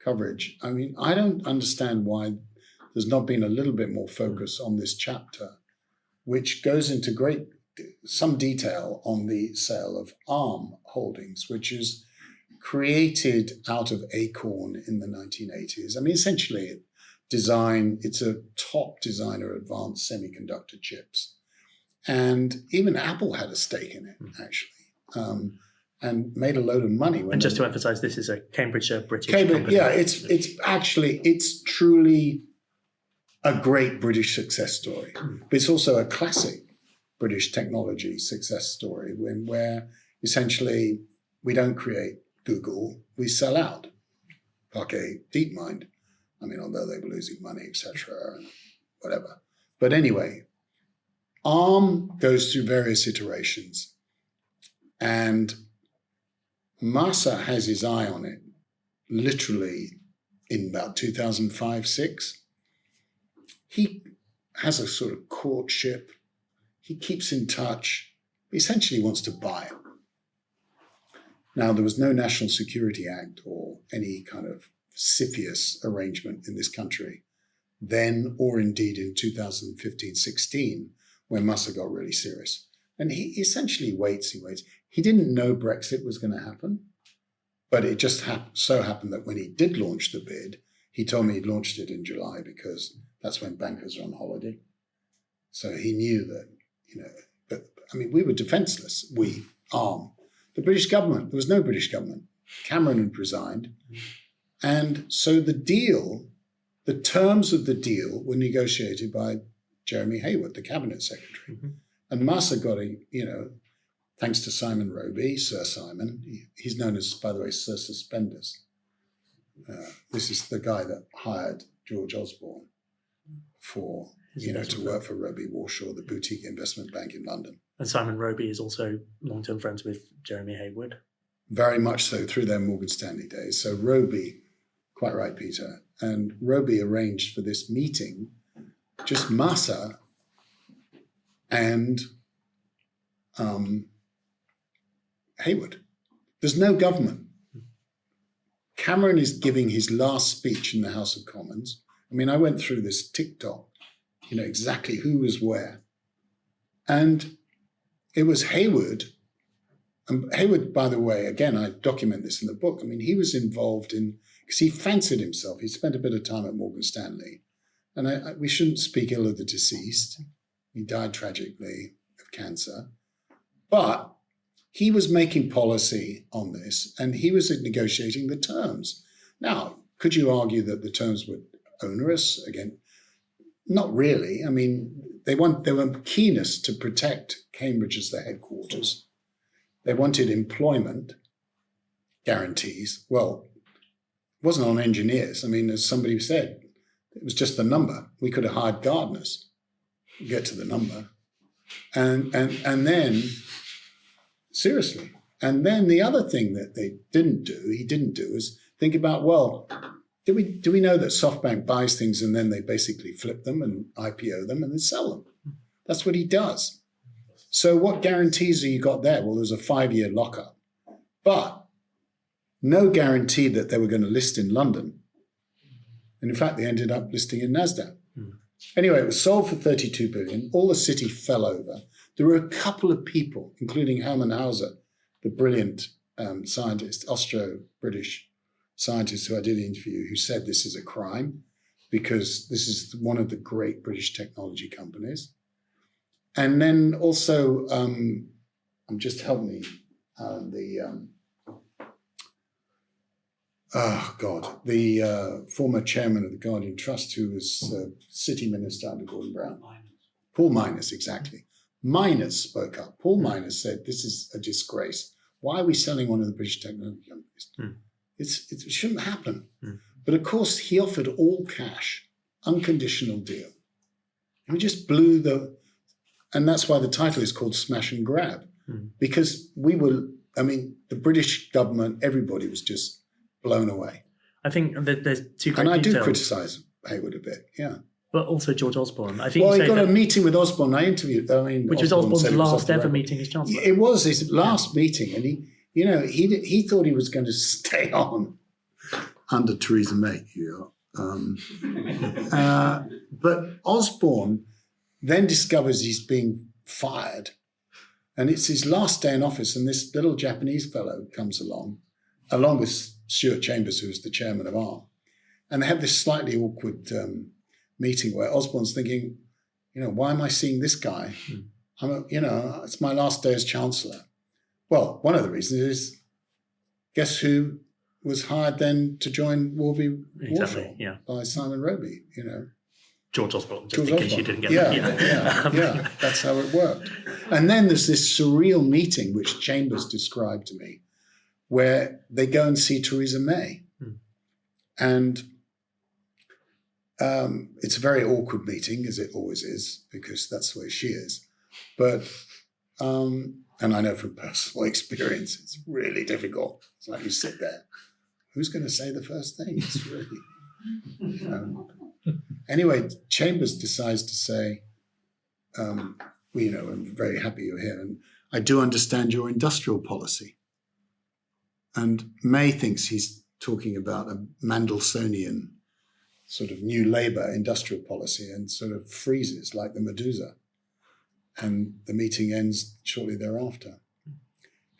coverage. I mean, I don't understand why there's not been a little bit more focus on this chapter, which goes into some detail on the sale of Arm Holdings, which is created out of Acorn in the 1980s. I mean, essentially, it's a top designer of advanced semiconductor chips. And even Apple had a stake in it, actually, and made a load of money. And just to emphasize, this is a Cambridgeshire British company. Yeah, it's truly a great British success story. But it's also a classic British technology success story where essentially we don't create Google, we sell out. Parquet, DeepMind. I mean, although they were losing money, etc., and whatever. But anyway, ARM goes through various iterations, and Masa has his eye on it literally in about 2005-06. He has a sort of courtship. He keeps in touch. He essentially wants to buy it. Now, there was no National Security Act or any kind of CFIUS arrangement in this country then, or indeed in 2015-16, when Masa got really serious. And he essentially waits. He didn't know Brexit was going to happen, but it just so happened that when he did launch the bid, he told me he launched it in July because that's when bankers are on holiday. So he knew that, but I mean, we were defenseless, ARM. The British government, there was no British government. Cameron had resigned. And so the terms of the deal were negotiated by Jeremy Hayward, the cabinet secretary. Mm-hmm. And Masa got thanks to Simon Roby, Sir Simon. He's known as, by the way, Sir Suspenders. This is the guy that hired George Osborne to work for Roby Warshaw, the boutique investment bank in London. And Simon Roby is also long-term friends with Jeremy Hayward. Very much so, through their Morgan Stanley days. So Roby, quite right, Peter, and Roby arranged for this meeting, just Masa and Hayward. There's no government. Cameron is giving his last speech in the House of Commons. I mean, I went through this TikTok, exactly who was where. And it was Hayward. And Hayward, by the way, again, I document this in the book. I mean, he was involved because he fancied himself. He spent a bit of time at Morgan Stanley. And we shouldn't speak ill of the deceased. He died tragically of cancer. But he was making policy on this, and he was negotiating the terms. Now, could you argue that the terms were onerous? Again, not really. I mean, they were keenest to protect Cambridge as their headquarters. They wanted employment guarantees. Well, it wasn't on engineers. I mean, as somebody said, it was just the number. We could have hired gardeners. Get to the number. And then, seriously. And then the other thing that he didn't do is think about, well, do we know that SoftBank buys things and then they basically flip them and IPO them and then sell them? That's what he does. So what guarantees have you got there? Well, there's a 5-year lockup, but no guarantee that they were going to list in London. And in fact, they ended up listing in NASDAQ. Anyway, it was sold for 32 billion. All the city fell over. There were a couple of people, including Hermann Hauser, the brilliant scientist, Austro-British scientist who I did interview, who said this is a crime because this is one of the great British technology companies. And then also, just help me, the former chairman of the Guardian Trust, who was city minister under Gordon Brown. Paul Miners, exactly. Miners spoke up. Paul Miners said, this is a disgrace. Why are we selling one of the British technology companies? It shouldn't happen. But of course, he offered all cash, unconditional deal. And we just blew and that's why the title is called Smash and Grab, because the British government, everybody was just blown away. I think that there's two great And I details. do criticize Hayward a bit, yeah. But also George Osborne. I think he got a meeting with Osborne. I interviewed. Which was Osborne's last ever meeting as Chancellor. It was his last meeting, and he thought he was going to stay on. under Theresa May. But Osborne then discovers he's being fired, and it's his last day in office, and this little Japanese fellow comes along with Stuart Chambers, who was the chairman of ARM. And they have this slightly awkward meeting where Osborne's thinking, why am I seeing this guy? It's my last day as chancellor. Well, one of the reasons is, guess who was hired then to join Warby Warshaw by Simon Roby, George Osborne, just in case you didn't get that. Yeah, that's how it worked. And then there's this surreal meeting, which Chambers described to me, where they go and see Theresa May. And it's a very awkward meeting, as it always is, because that's the way she is. But, and I know from personal experience, it's really difficult. It's like you sit there. Who's going to say the first thing? It's really... Anyway, Chambers decides to say, I'm very happy you're here, and I do understand your industrial policy. And May thinks he's talking about a Mandelsonian sort of new Labour industrial policy, and sort of freezes like the Medusa. And the meeting ends shortly thereafter.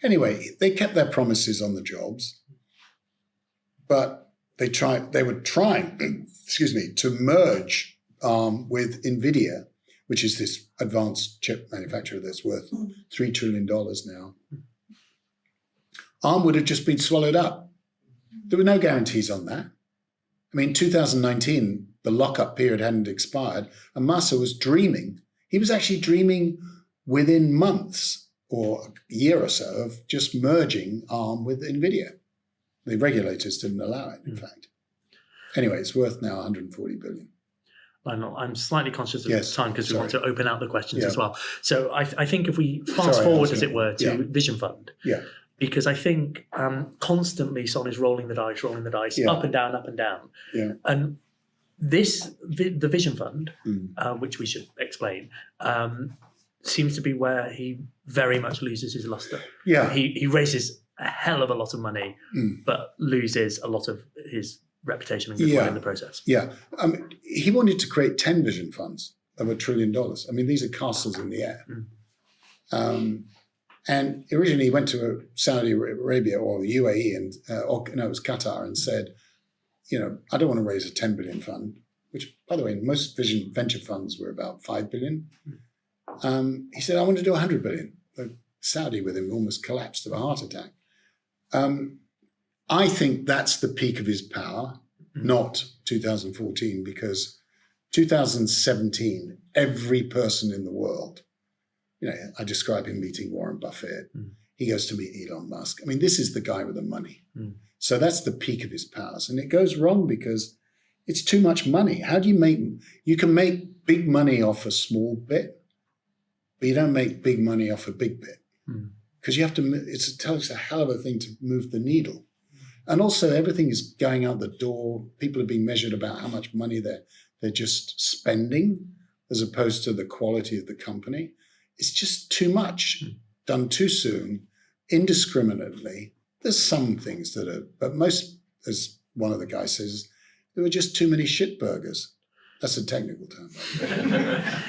Anyway, they kept their promises on the jobs, but they were trying, to merge with NVIDIA, which is this advanced chip manufacturer that's worth $3 trillion now. ARM would have just been swallowed up. There were no guarantees on that. I mean, 2019, the lockup period hadn't expired, and Masa was dreaming. He was actually dreaming within months or a year or so of just merging ARM with NVIDIA. The regulators didn't allow it, in fact. Anyway, it's worth now 140 billion. I'm slightly conscious of time because we want to open out the questions as well. So I think if we fast forward, as it were, to Vision Fund, because I think constantly Son is rolling the dice, up and down, up and down. Yeah. And the Vision Fund, which we should explain, seems to be where he very much loses his luster. Yeah. He raises a hell of a lot of money, but loses a lot of his reputation and goodwill in the process. Yeah. He wanted to create 10 vision funds of $1 trillion. I mean, these are castles in the air. And originally he went to Saudi Arabia or the UAE and, it was Qatar, and said, I don't want to raise a 10 billion fund, which, by the way, most venture funds were about 5 billion. He said, I want to do 100 billion. The Saudi with him almost collapsed of a heart attack. I think that's the peak of his power, not 2014, because 2017, every person in the world, I describe him meeting Warren Buffett. He goes to meet Elon Musk. I mean, this is the guy with the money. So that's the peak of his powers. And it goes wrong because it's too much money. How do you can make big money off a small bit, but you don't make big money off a big bit. Because you have to, it's a hell of a thing to move the needle. And also everything is going out the door. People are being measured about how much money they're just spending as opposed to the quality of the company. It's just too much, done too soon, indiscriminately. There's some things that are, but most, as one of the guys says, there were just too many shit burgers. That's a technical term.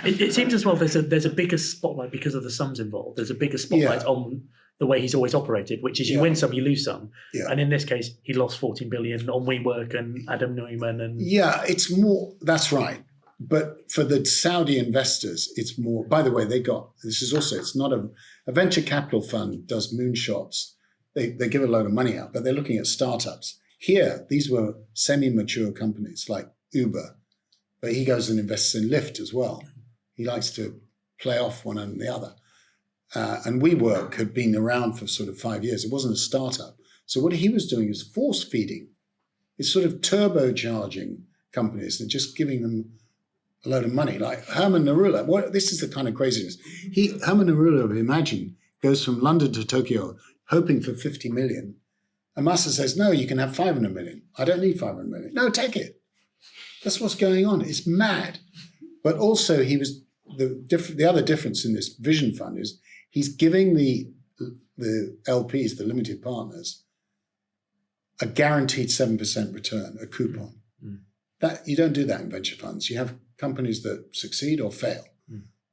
It seems as well there's a bigger spotlight because of the sums involved. There's a bigger spotlight on the way he's always operated, which is you win some, you lose some. Yeah. And in this case, he lost 14 billion on WeWork and Adam Neumann. And it's more, that's right. But for the Saudi investors, it's more, by the way, it's not a venture capital fund does moonshots. They give a load of money out, but they're looking at startups. Here, these were semi-mature companies like Uber, but he goes and invests in Lyft as well. He likes to play off one and the other. And WeWork had been around for sort of 5 years. It wasn't a startup. So what he was doing is force feeding. It's sort of turbocharging companies and just giving them a load of money. Like Herman Narula, this is the kind of craziness. Herman Narula, imagine, goes from London to Tokyo hoping for 50 million. And Masa says, no, you can have 500 million. I don't need 500 million. No, take it. That's what's going on. It's mad. But also the other difference in this vision fund is he's giving the LPs, the limited partners, a guaranteed 7% return, a coupon. That you don't do that in venture funds. You have companies that succeed or fail.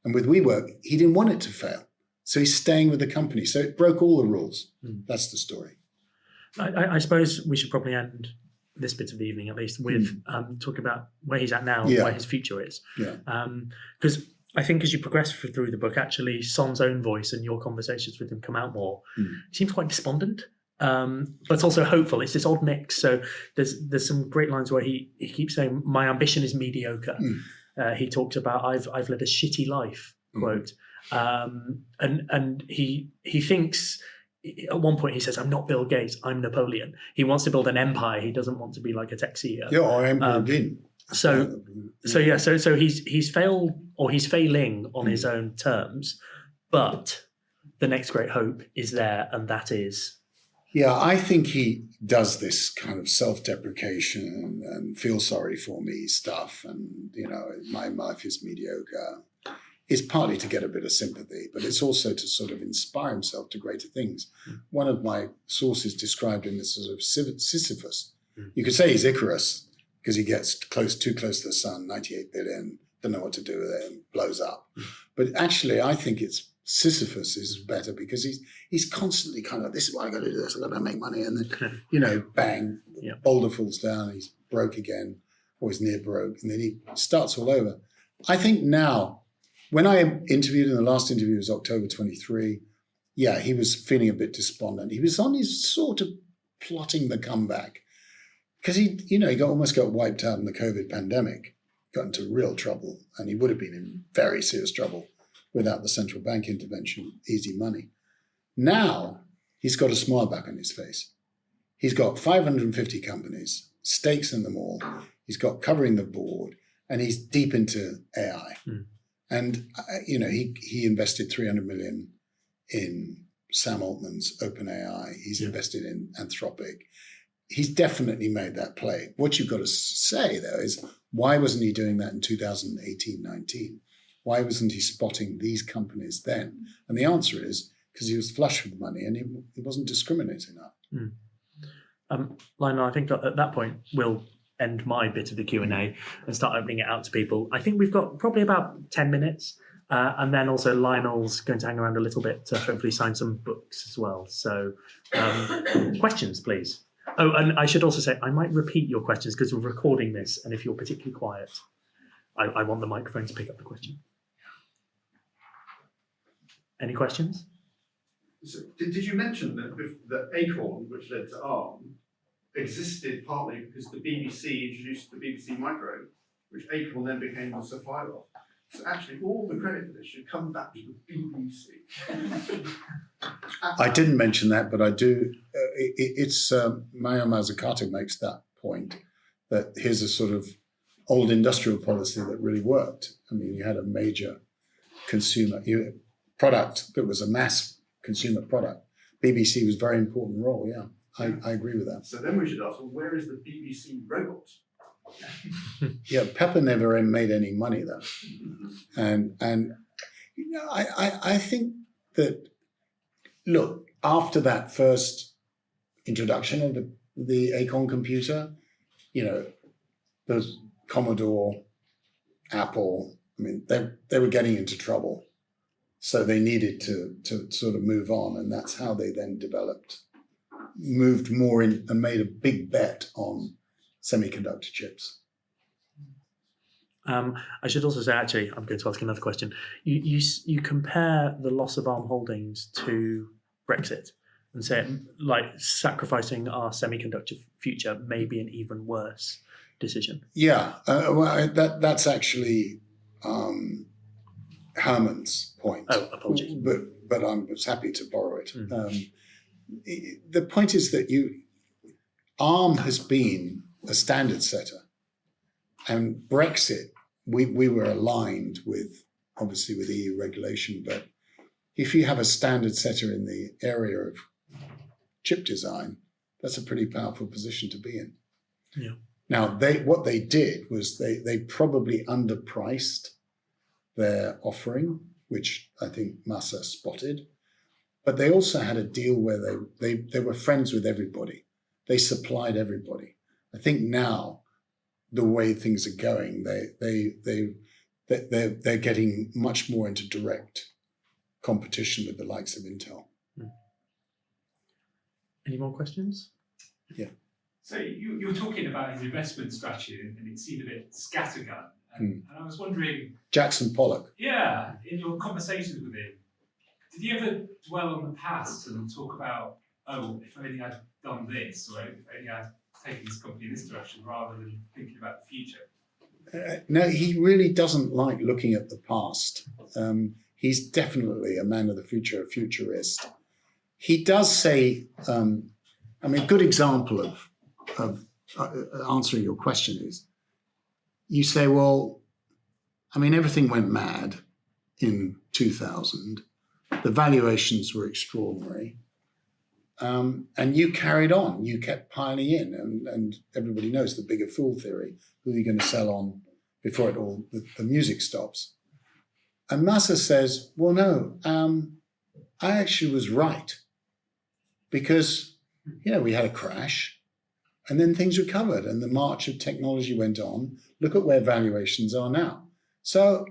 And with WeWork, he didn't want it to fail. So he's staying with the company. So it broke all the rules. That's the story. I suppose we should probably end this bit of the evening, at least, with talking about where he's at now and where his future is. Because I think as you progress through the book, actually, Son's own voice and your conversations with him come out more. He seems quite despondent, but also hopeful. It's this odd mix. So there's some great lines where he keeps saying, "My ambition is mediocre." He talks about, "I've led a shitty life," quote. And he thinks, at one point he says, "I'm not Bill Gates, I'm Napoleon." He wants to build an empire. He doesn't want to be like a tech CEO. Yeah, or Emperor Din. So he's failed, or he's failing on his own terms, but the next great hope is there, and that is. Yeah, I think he does this kind of self-deprecation and feel sorry for me stuff, and my life is mediocre. Is partly to get a bit of sympathy, but it's also to sort of inspire himself to greater things. One of my sources described him as sort of Sisyphus. You could say he's Icarus because he gets too close to the sun, 98 billion, don't know what to do with it, and blows up. But actually, I think it's Sisyphus is better because he's constantly kind of, this is why I got to do this, I got to make money, and then bang, boulder falls down, he's broke again, or he's near broke, and then he starts all over. I think now. When I interviewed in the last interview, it was October 23. Yeah, he was feeling a bit despondent. He was on his sort of plotting the comeback because he almost got wiped out in the COVID pandemic, got into real trouble, and he would have been in very serious trouble without the central bank intervention, easy money. Now he's got a smile back on his face. He's got 550 companies, stakes in them all. He's got covering the board, and he's deep into AI. And, he invested 300 million in Sam Altman's OpenAI. He's invested in Anthropic. He's definitely made that play. What you've got to say, though, is why wasn't he doing that in 2018-19? Why wasn't he spotting these companies then? And the answer is because he was flush with money and he wasn't discriminating enough. Lionel, I think at that point we'll end my bit of the Q&A and start opening it out to people. I think we've got probably about 10 minutes. And then also Lionel's going to hang around a little bit to hopefully sign some books as well. So questions, please. Oh, and I should also say, I might repeat your questions because we're recording this. And if you're particularly quiet, I want the microphone to pick up the question. Any questions? So did you mention that Acorn, which led to ARM, existed partly because the BBC introduced the BBC Micro, which Acorn then became the supplier of? So actually, all the credit for this should come back to the BBC. I didn't mention that, but I do. It's Mayo Mazzucato makes that point, that here's a sort of old industrial policy that really worked. I mean, you had a major consumer product that was a mass consumer product. BBC was a very important role, yeah. I agree with that. So then we should ask, well, where is the BBC robot? Yeah, Pepper never made any money though, and I think that, look, after that first introduction of the Acorn computer, those Commodore, Apple, I mean, they were getting into trouble, so they needed to sort of move on, and that's how they then moved more in and made a big bet on semiconductor chips. I should also say, actually, I'm going to ask another question. You compare the loss of ARM holdings to Brexit and say, like, sacrificing our semiconductor future may be an even worse decision. Yeah, well, that's actually Herman's point. Oh, apologies. But I was happy to borrow it. The point is that ARM has been a standard setter, and Brexit, we were aligned with, obviously, with EU regulation, but if you have a standard setter in the area of chip design, that's a pretty powerful position to be in. Yeah. Now, what they did was they probably underpriced their offering, which I think Masa spotted. But they also had a deal where they were friends with everybody. they supplied everybody. I think now, the way things are going, they're getting much more into direct competition with the likes of Intel. Any more questions? Yeah. So you're talking about his investment strategy, and it seemed a bit scattergun. And I was wondering, Jackson Pollock. yeah, in your conversations with him, did he ever dwell on the past and talk about, oh, if only I'd done this, or if only I'd taken this company in this direction, rather than thinking about the future? No, he really doesn't like looking at the past. He's definitely a man of the future, a futurist. He does say, a good example of answering your question is, you say, well, everything went mad in 2000. The valuations were extraordinary. And you carried on. You kept piling in. And everybody knows the bigger fool theory. Who are you going to sell on before the music stops? And Masa says, well, no, I actually was right. Because, we had a crash. And then things recovered and the march of technology went on. Look at where valuations are now. So,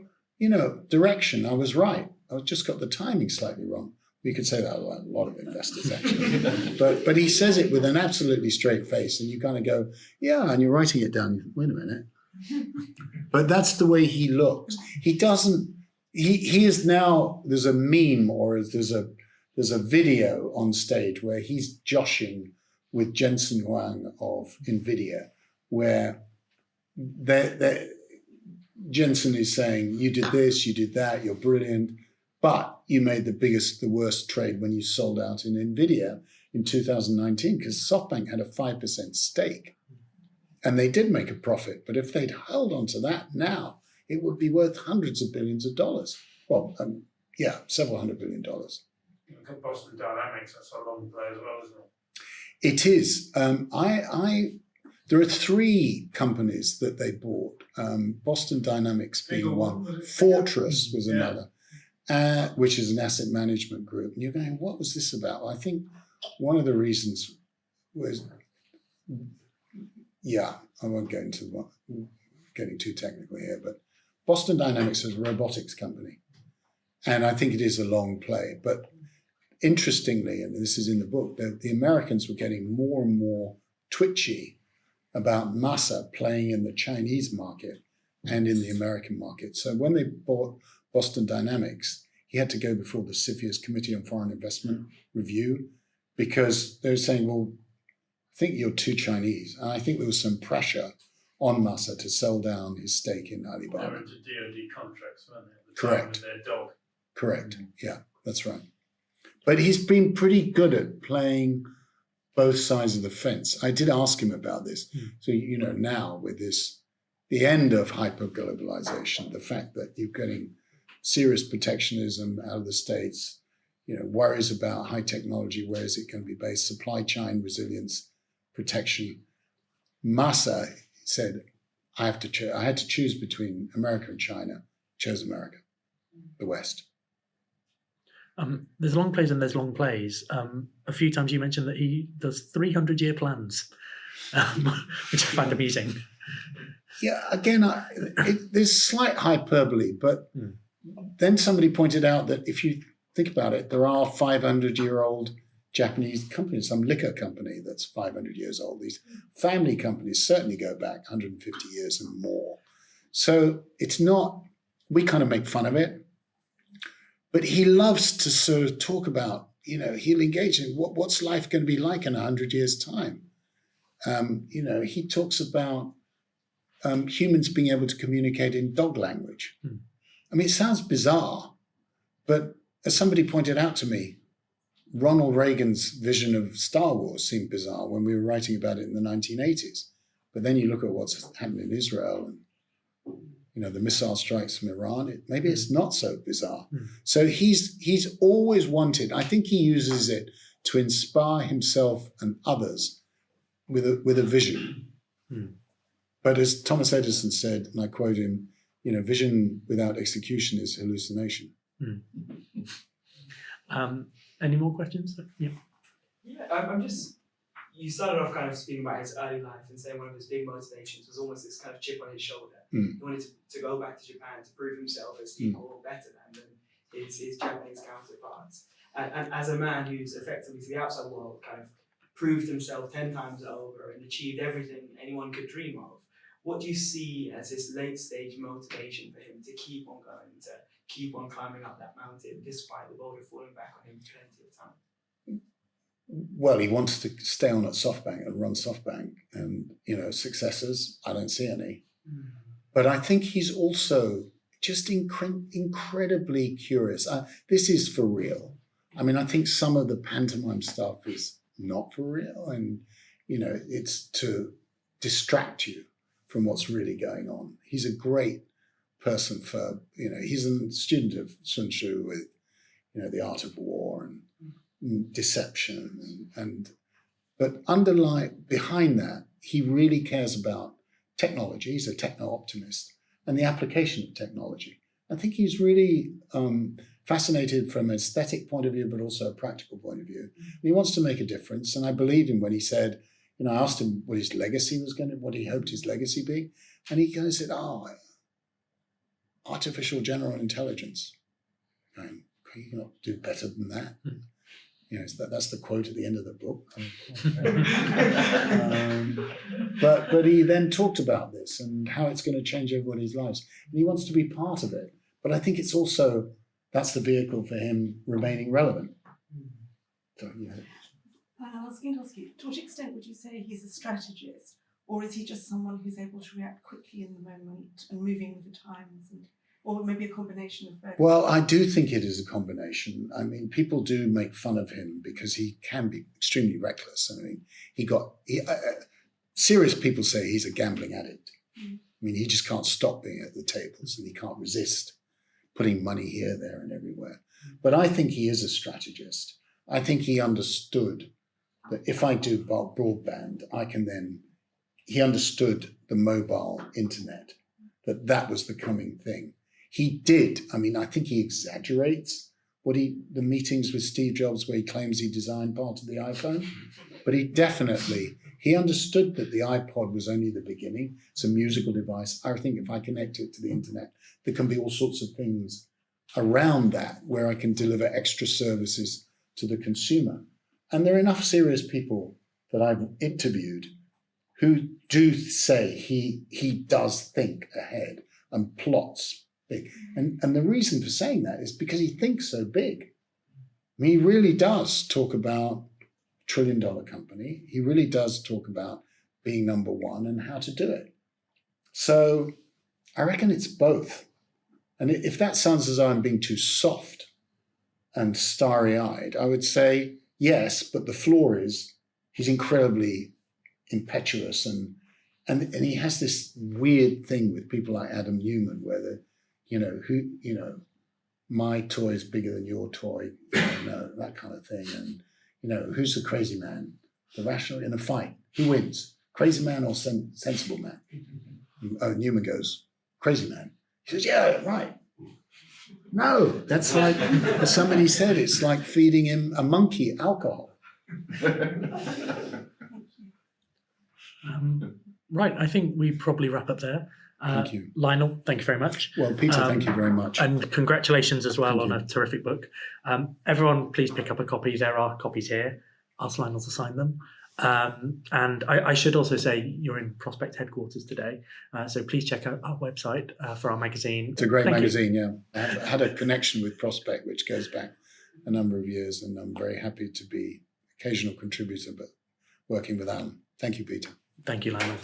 direction, I was right. I just got the timing slightly wrong. We could say that a lot of investors actually. but he says it with an absolutely straight face and you kind of go, yeah, and you're writing it down. You think, wait a minute. But that's the way he looks. He doesn't, he is now, there's a meme or there's a video on stage where he's joshing with Jensen Huang of NVIDIA, where Jensen is saying, you did this, you did that, you're brilliant, but you made the worst trade when you sold out in NVIDIA in 2019 because SoftBank had a 5% stake. And they did make a profit, but if they'd held on to that now, it would be worth hundreds of billions of dollars. Well, several $100 billion. Boston Dynamics, that's a long play as well, isn't it? It is. There are three companies that they bought. Boston Dynamics being one. Fortress was another, which is an asset management group. And you're going, what was this about? Well, I think one of the reasons was, I won't go into getting too technical here, but Boston Dynamics is a robotics company. And I think it is a long play. But interestingly, and this is in the book, the Americans were getting more and more twitchy about Masa playing in the Chinese market and in the American market. So when they bought Boston Dynamics, he had to go before the CFIUS Committee on Foreign Investment Review because they were saying, well, I think you're too Chinese. And I think there was some pressure on Masa to sell down his stake in They Alibaba. were into DoD contracts, weren't they? At the Correct. time with their dog. Correct. Yeah, that's right. But he's been pretty good at playing both sides of the fence. I did ask him about this. So, now with the end of hyper-globalization, the fact that you're getting serious protectionism out of the States, worries about high technology, where is it going to be based, supply chain resilience, protection. Masa said, I had to choose between America and China. Chose America, the West. There's long plays and there's long plays. A few times you mentioned that he does 300-year plans, which I find amusing. Yeah, again, there's slight hyperbole, but then somebody pointed out that if you think about it, there are 500-year-old Japanese companies, some liquor company that's 500 years old. These family companies certainly go back 150 years and more. So it's not, we kind of make fun of it. But he loves to sort of talk about, he'll engage in what's life going to be like in 100 years' time. He talks about humans being able to communicate in dog language. It sounds bizarre, but as somebody pointed out to me, Ronald Reagan's vision of Star Wars seemed bizarre when we were writing about it in the 1980s. But then you look at what's happened in Israel and the missile strikes from Iran, maybe it's not so bizarre. So he's always wanted, I think he uses it to inspire himself and others with a vision. But as Thomas Edison said, and I quote him, vision without execution is hallucination. Any more questions? Yeah. I'm just, you started off kind of speaking about his early life and saying one of his big motivations was almost this kind of chip on his shoulder. Mm. He wanted to go back to Japan to prove himself as equal or better than his Japanese counterparts. And as a man who's effectively to the outside world kind of proved himself 10 times over and achieved everything anyone could dream of, what do you see as his late stage motivation for him to keep on going, to keep on climbing up that mountain despite the boulder falling back on him plenty of time? Well, he wants to stay on at SoftBank and run SoftBank, and successors, I don't see any. But I think he's also just incredibly curious. This is for real. I mean, I think some of the pantomime stuff is not for real, and it's to distract you from what's really going on. He's a great person for he's a student of Sun Tzu with the art of war and deception, but behind that, he really cares about technology. He's a techno-optimist and the application of technology. I think he's really fascinated from an aesthetic point of view, but also a practical point of view. And he wants to make a difference. And I believed him when he said, I asked him what his legacy was what he hoped his legacy be. And he kind of said, artificial general intelligence. Can you not do better than that? That's the quote at the end of the book. But he then talked about this and how it's going to change everybody's lives. And he wants to be part of it. But I think it's also, that's the vehicle for him remaining relevant. So, I was going to ask you, to what extent would you say he's a strategist, or is he just someone who's able to react quickly in the moment and moving with the times, or maybe a combination of both? Well, I do think it is a combination. I mean, people do make fun of him because he can be extremely reckless. I mean, serious people say he's a gambling addict. I mean, he just can't stop being at the tables, and he can't resist putting money here, there, and everywhere. But I think he is a strategist. I think he understood that if I do broadband, he understood the mobile internet, that was the coming thing. He did. I mean, I think he exaggerates the meetings with Steve Jobs where he claims he designed part of the iPhone, but he understood that the iPod was only the beginning. It's a musical device. I think if I connect it to the internet, there can be all sorts of things around that where I can deliver extra services to the consumer. And there are enough serious people that I've interviewed who do say he does think ahead and plots big. And the reason for saying that is because he thinks so big. I mean, he really does talk about $1 trillion company. He really does talk about being number one and how to do it. So I reckon it's both. And if that sounds as though I'm being too soft and starry-eyed, I would say yes, but the flaw is he's incredibly impetuous and he has this weird thing with people like Adam Newman where my toy is bigger than your toy, that kind of thing. And who's the crazy man? The rational in a fight, who wins? Crazy man or sensible man? Newman goes, crazy man. He says, yeah, right. No, that's like, as somebody said, it's like feeding him a monkey alcohol. Right, I think we probably wrap up there. Thank you. Lionel, thank you very much. Well, Peter, thank you very much. And congratulations as well Thank on you. a terrific book. Everyone, please pick up a copy. There are copies here. Ask Lionel to sign them. And I should also say you're in Prospect headquarters today. So please check out our website for our magazine. It's a great Thank you. magazine, yeah. I've had a connection with Prospect, which goes back a number of years, and I'm very happy to be occasional contributor, but working with Alan. Thank you, Peter. Thank you, Lionel.